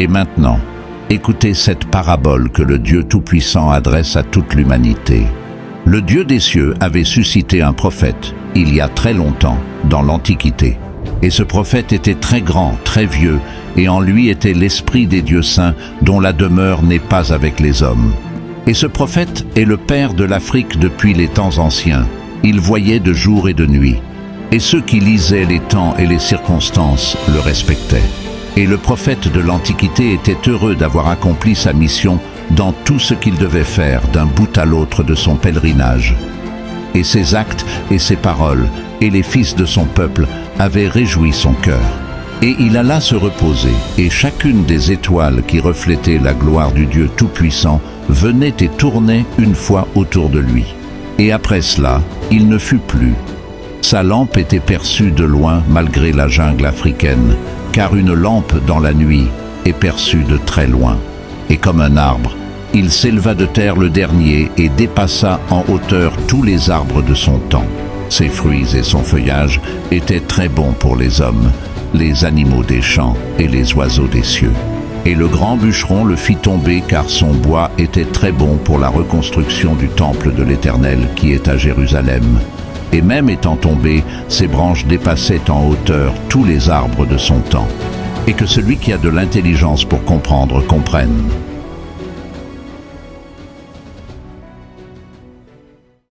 Et maintenant, écoutez cette parabole que le Dieu Tout-Puissant adresse à toute l'humanité. Le Dieu des cieux avait suscité un prophète, il y a très longtemps, dans l'Antiquité. Et ce prophète était très grand, très vieux, et en lui était l'Esprit des dieux saints, dont la demeure n'est pas avec les hommes. Et ce prophète est le père de l'Afrique depuis les temps anciens. Il voyait de jour et de nuit. Et ceux qui lisaient les temps et les circonstances le respectaient. Et le prophète de l'Antiquité était heureux d'avoir accompli sa mission dans tout ce qu'il devait faire d'un bout à l'autre de son pèlerinage. Et ses actes et ses paroles, et les fils de son peuple, avaient réjoui son cœur. Et il alla se reposer, et chacune des étoiles qui reflétaient la gloire du Dieu Tout-Puissant venait et tournait une fois autour de lui. Et après cela, il ne fut plus. Sa lampe était perçue de loin malgré la jungle africaine, car une lampe dans la nuit est perçue de très loin. Et comme un arbre, il s'éleva de terre le dernier et dépassa en hauteur tous les arbres de son temps. Ses fruits et son feuillage étaient très bons pour les hommes, les animaux des champs et les oiseaux des cieux. Et le grand bûcheron le fit tomber car son bois était très bon pour la reconstruction du temple de l'Éternel qui est à Jérusalem. Et même étant tombé, ses branches dépassaient en hauteur tous les arbres de son temps. Et que celui qui a de l'intelligence pour comprendre comprenne.